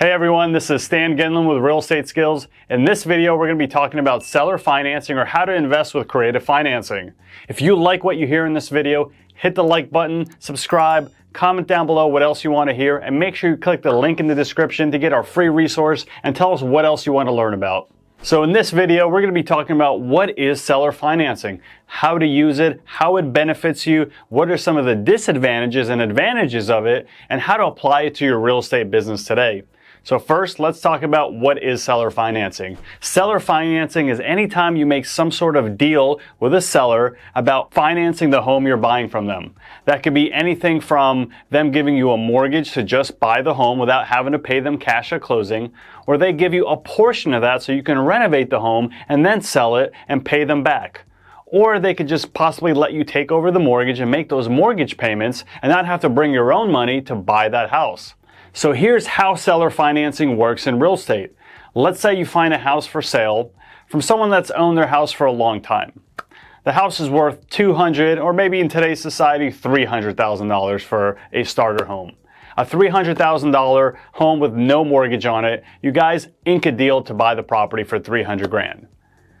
Hey everyone, this is Stan Gendlin with Real Estate Skills. In this video, we're going to be talking about seller financing or how to invest with creative financing. If you like what you hear in this video, hit the like button, subscribe, comment down below what else you want to hear, and make sure you click the link in the description to get our free resource and tell us what else you want to learn about. So in this video, we're going to be talking about what is seller financing, how to use it, how it benefits you, what are some of the disadvantages and advantages of it, and how to apply it to your real estate business today. So first, let's talk about what is seller financing. Seller financing is anytime you make some sort of deal with a seller about financing the home you're buying from them. That could be anything from them giving you a mortgage to just buy the home without having to pay them cash at closing, or they give you a portion of that so you can renovate the home and then sell it and pay them back. Or they could just possibly let you take over the mortgage and make those mortgage payments and not have to bring your own money to buy that house. So here's how seller financing works in real estate. Let's say you find a house for sale from someone that's owned their house for a long time. The house is worth $200,000 or maybe in today's society $300,000 for a starter home. A $300,000 home with no mortgage on it. You guys ink a deal to buy the property for $300,000.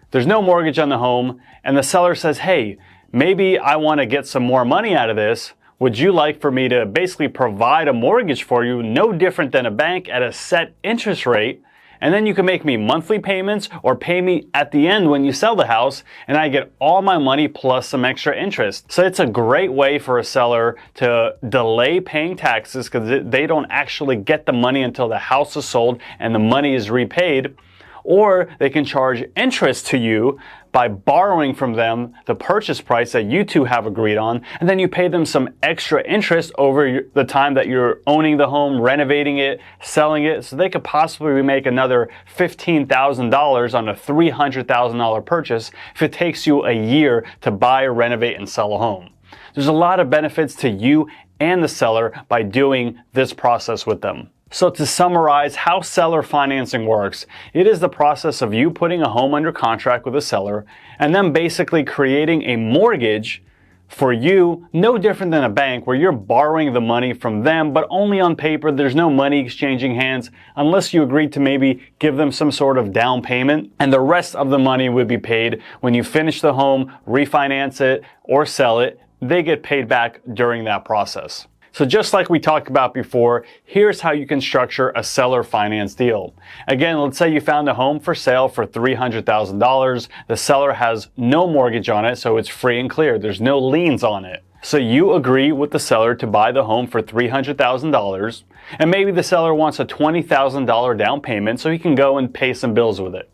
There's no mortgage on the home and the seller says, hey, maybe I want to get some more money out of this. Would you like for me to basically provide a mortgage for you, no different than a bank at a set interest rate, and then you can make me monthly payments or pay me at the end when you sell the house, and I get all my money plus some extra interest. So it's a great way for a seller to delay paying taxes because they don't actually get the money until the house is sold and the money is repaid. Or they can charge interest to you by borrowing from them the purchase price that you two have agreed on, and then you pay them some extra interest over the time that you're owning the home, renovating it, selling it, so they could possibly make another $15,000 on a $300,000 purchase if it takes you a year to buy, renovate, and sell a home. There's a lot of benefits to you and the seller by doing this process with them. So to summarize how seller financing works, it is the process of you putting a home under contract with a seller and then basically creating a mortgage for you, no different than a bank where you're borrowing the money from them, but only on paper. There's no money exchanging hands unless you agreed to maybe give them some sort of down payment, and the rest of the money would be paid when you finish the home, refinance it, or sell it. They get paid back during that process. So just like we talked about before, here's how you can structure a seller finance deal. Again, let's say you found a home for sale for $300,000. The seller has no mortgage on it, so it's free and clear. There's no liens on it. So you agree with the seller to buy the home for $300,000, and maybe the seller wants a $20,000 down payment so he can go and pay some bills with it.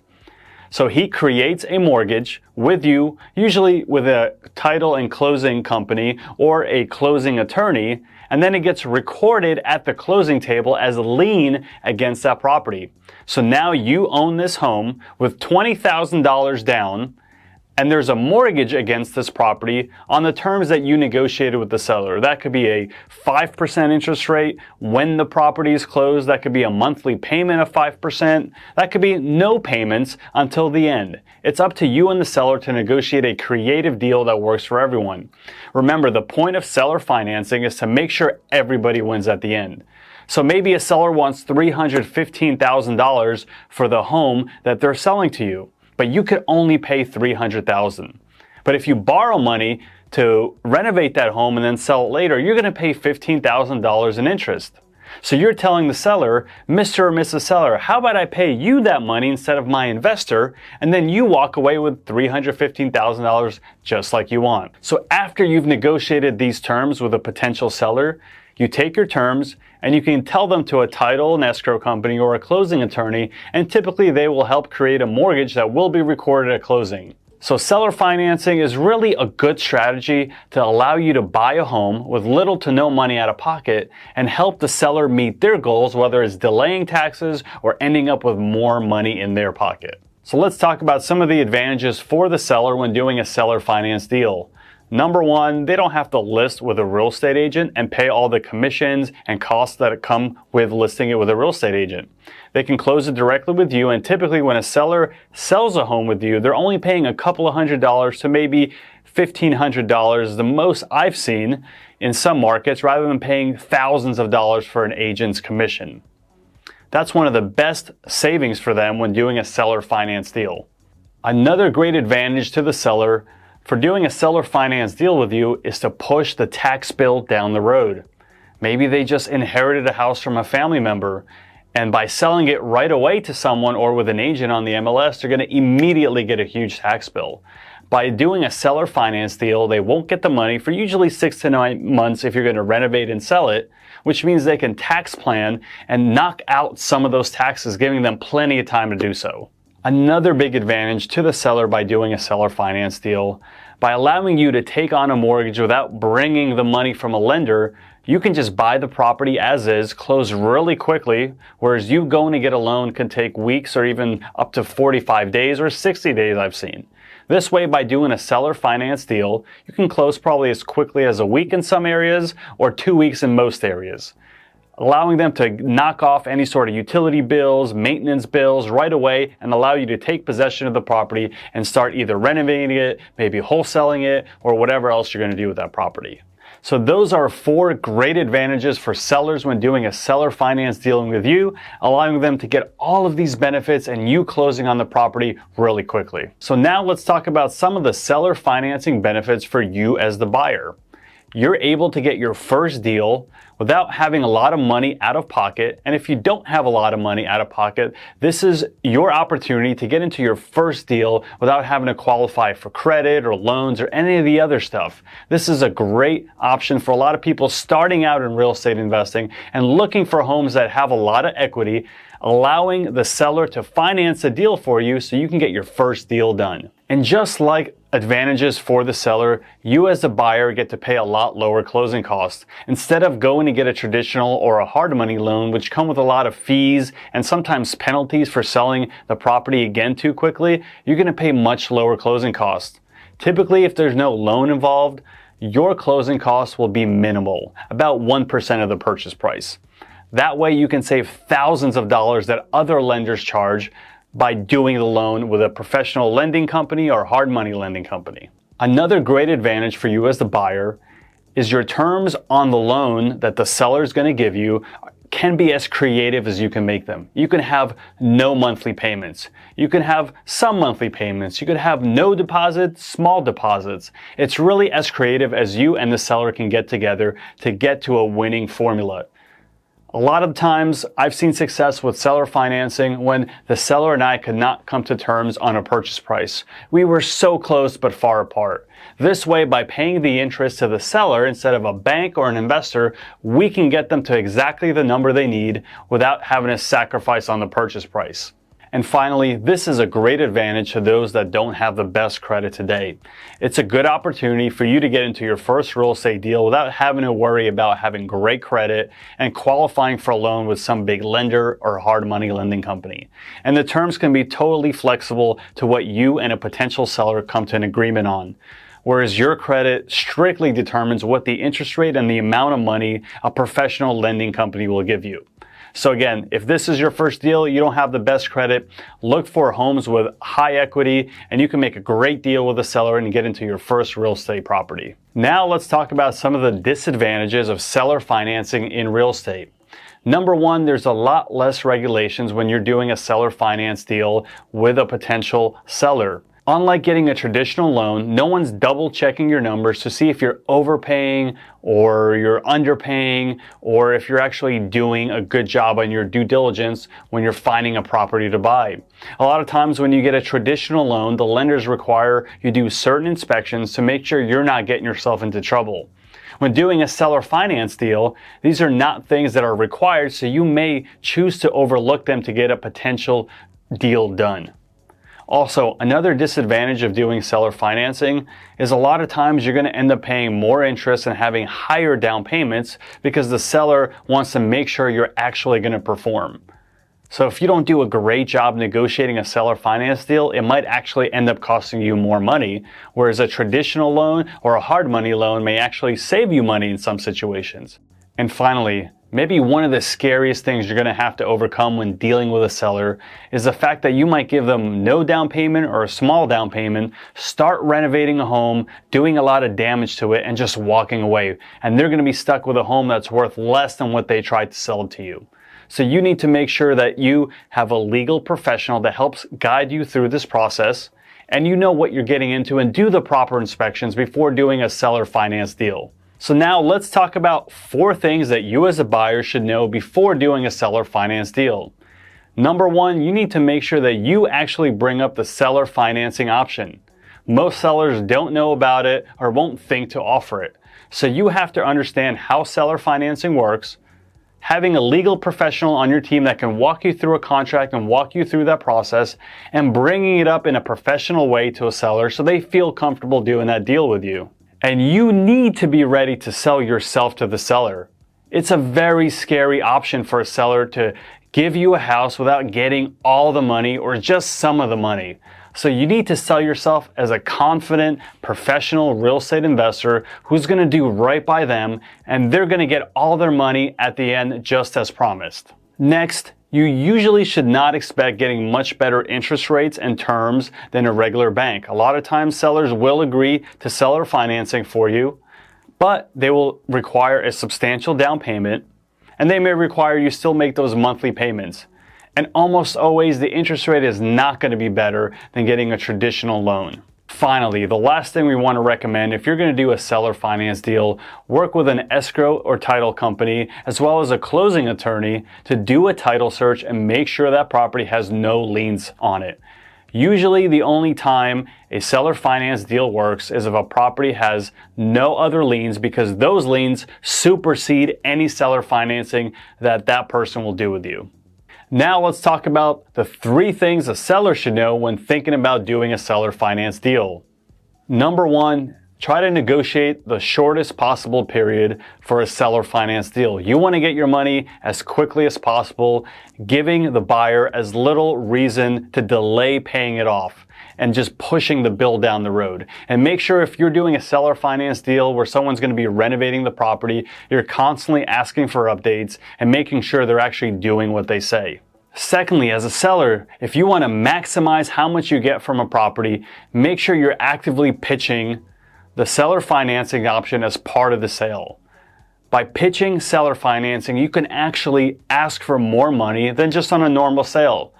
So he creates a mortgage with you, usually with a title and closing company or a closing attorney, and then it gets recorded at the closing table as a lien against that property. So now you own this home with $20,000 down, and there's a mortgage against this property on the terms that you negotiated with the seller. That could be a 5% interest rate when the property is closed. That could be a monthly payment of 5%. That could be no payments until the end. It's up to you and the seller to negotiate a creative deal that works for everyone. Remember, the point of seller financing is to make sure everybody wins at the end. So maybe a seller wants $315,000 for the home that they're selling to you, but you could only pay $300,000. But if you borrow money to renovate that home and then sell it later, you're going to pay $15,000 in interest. So you're telling the seller, Mr. or Mrs. Seller, how about I pay you that money instead of my investor, and then you walk away with $315,000 just like you want. So after you've negotiated these terms with a potential seller, you take your terms and you can tell them to a title and escrow company or a closing attorney, and typically they will help create a mortgage that will be recorded at closing. So seller financing is really a good strategy to allow you to buy a home with little to no money out of pocket and help the seller meet their goals, whether it's delaying taxes or ending up with more money in their pocket. So let's talk about some of the advantages for the seller when doing a seller finance deal. Number one, they don't have to list with a real estate agent and pay all the commissions and costs that come with listing it with a real estate agent. They can close it directly with you, and typically when a seller sells a home with you, they're only paying a couple of $100s to maybe $1,500, the most I've seen in some markets, rather than paying thousands of dollars for an agent's commission. That's one of the best savings for them when doing a seller finance deal. Another great advantage to the seller for doing a seller finance deal with you is to push the tax bill down the road. Maybe they just inherited a house from a family member, and by selling it right away to someone or with an agent on the MLS, they're going to immediately get a huge tax bill. By doing a seller finance deal, they won't get the money for usually 6 to 9 months if you're going to renovate and sell it, which means they can tax plan and knock out some of those taxes, giving them plenty of time to do so. Another big advantage to the seller by doing a seller finance deal, by allowing you to take on a mortgage without bringing the money from a lender, you can just buy the property as is, close really quickly, whereas you going to get a loan can take weeks or even up to 45 days or 60 days I've seen. This way, by doing a seller finance deal, you can close probably as quickly as a week in some areas or 2 weeks in most areas, allowing them to knock off any sort of utility bills, maintenance bills right away, and allow you to take possession of the property and start either renovating it, maybe wholesaling it, or whatever else you're going to do with that property. So those are 4 great advantages for sellers when doing a seller finance deal with you, allowing them to get all of these benefits and you closing on the property really quickly. So now let's talk about some of the seller financing benefits for you as the buyer. You're able to get your first deal without having a lot of money out of pocket. And if you don't have a lot of money out of pocket, this is your opportunity to get into your first deal without having to qualify for credit or loans or any of the other stuff. This is a great option for a lot of people starting out in real estate investing and looking for homes that have a lot of equity, allowing the seller to finance a deal for you so you can get your first deal done. And just like advantages for the seller, you as the buyer get to pay a lot lower closing costs. Instead of going to get a traditional or a hard money loan, which come with a lot of fees and sometimes penalties for selling the property again too quickly, you're going to pay much lower closing costs. Typically, if there's no loan involved, your closing costs will be minimal, about 1% of the purchase price. That way you can save thousands of dollars that other lenders charge by doing the loan with a professional lending company or hard money lending company. Another great advantage for you as the buyer is your terms on the loan that the seller is going to give you can be as creative as you can make them. You can have no monthly payments. You can have some monthly payments. You could have no deposit, small deposits. It's really as creative as you and the seller can get together to get to a winning formula. A lot of times I've seen success with seller financing when the seller and I could not come to terms on a purchase price. We were so close but far apart. This way, by paying the interest to the seller instead of a bank or an investor, we can get them to exactly the number they need without having to sacrifice on the purchase price. And finally, this is a great advantage to those that don't have the best credit today. It's a good opportunity for you to get into your first real estate deal without having to worry about having great credit and qualifying for a loan with some big lender or hard money lending company. And the terms can be totally flexible to what you and a potential seller come to an agreement on. Whereas your credit strictly determines what the interest rate and the amount of money a professional lending company will give you. So again, if this is your first deal, you don't have the best credit, look for homes with high equity and you can make a great deal with a seller and get into your first real estate property. Now let's talk about some of the disadvantages of seller financing in real estate. Number one, there's a lot less regulations when you're doing a seller finance deal with a potential seller. Unlike getting a traditional loan, no one's double checking your numbers to see if you're overpaying or you're underpaying or if you're actually doing a good job on your due diligence when you're finding a property to buy. A lot of times when you get a traditional loan, the lenders require you do certain inspections to make sure you're not getting yourself into trouble. When doing a seller finance deal, these are not things that are required, so you may choose to overlook them to get a potential deal done. Also, another disadvantage of doing seller financing is a lot of times you're going to end up paying more interest and having higher down payments because the seller wants to make sure you're actually going to perform. So if you don't do a great job negotiating a seller finance deal, it might actually end up costing you more money, whereas a traditional loan or a hard money loan may actually save you money in some situations. And finally, maybe one of the scariest things you're going to have to overcome when dealing with a seller is the fact that you might give them no down payment or a small down payment, start renovating a home, doing a lot of damage to it, and just walking away. And they're going to be stuck with a home that's worth less than what they tried to sell it to you. So you need to make sure that you have a legal professional that helps guide you through this process, and you know what you're getting into and do the proper inspections before doing a seller finance deal. So now let's talk about 4 things that you as a buyer should know before doing a seller finance deal. Number 1, you need to make sure that you actually bring up the seller financing option. Most sellers don't know about it or won't think to offer it. So you have to understand how seller financing works, having a legal professional on your team that can walk you through a contract and walk you through that process, and bringing it up in a professional way to a seller so they feel comfortable doing that deal with you. And you need to be ready to sell yourself to the seller. It's a very scary option for a seller to give you a house without getting all the money or just some of the money. So you need to sell yourself as a confident, professional real estate investor who's going to do right by them, and they're going to get all their money at the end just as promised. Next, you usually should not expect getting much better interest rates and terms than a regular bank. A lot of times sellers will agree to seller financing for you, but they will require a substantial down payment, and they may require you still make those monthly payments. And almost always the interest rate is not going to be better than getting a traditional loan. Finally, the last thing we want to recommend, if you're going to do a seller finance deal, work with an escrow or title company as well as a closing attorney to do a title search and make sure that property has no liens on it. Usually the only time a seller finance deal works is if a property has no other liens, because those liens supersede any seller financing that that person will do with you. Now let's talk about the 3 things a seller should know when thinking about doing a seller finance deal. Number 1, try to negotiate the shortest possible period for a seller finance deal. You want to get your money as quickly as possible, giving the buyer as little reason to delay paying it off and just pushing the bill down the road. And make sure if you're doing a seller finance deal where someone's going to be renovating the property, you're constantly asking for updates and making sure they're actually doing what they say. Secondly, as a seller, if you want to maximize how much you get from a property, make sure you're actively pitching the seller financing option as part of the sale. By pitching seller financing, you can actually ask for more money than just on a normal sale.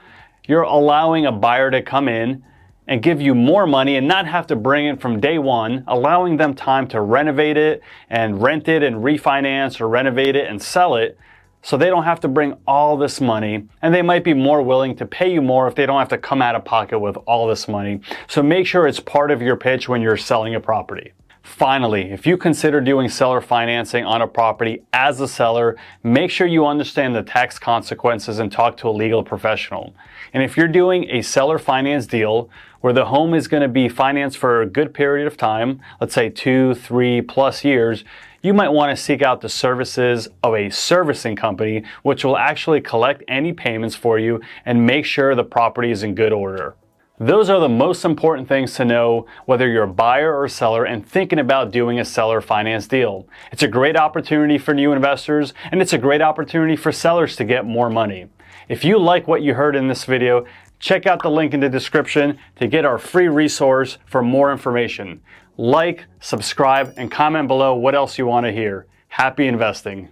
You're allowing a buyer to come in and give you more money and not have to bring it from day one, allowing them time to renovate it and rent it and refinance or renovate it and sell it, so they don't have to bring all this money, and they might be more willing to pay you more if they don't have to come out of pocket with all this money. So make sure it's part of your pitch when you're selling a property. Finally, if you consider doing seller financing on a property as a seller, make sure you understand the tax consequences and talk to a legal professional. And if you're doing a seller finance deal where the home is going to be financed for a good period of time, let's say 2, 3+ years, you might want to seek out the services of a servicing company, which will actually collect any payments for you and make sure the property is in good order. Those are the most important things to know whether you're a buyer or seller and thinking about doing a seller finance deal. It's a great opportunity for new investors, and it's a great opportunity for sellers to get more money. If you like what you heard in this video, check out the link in the description to get our free resource for more information. Like, subscribe, and comment below what else you want to hear. Happy investing.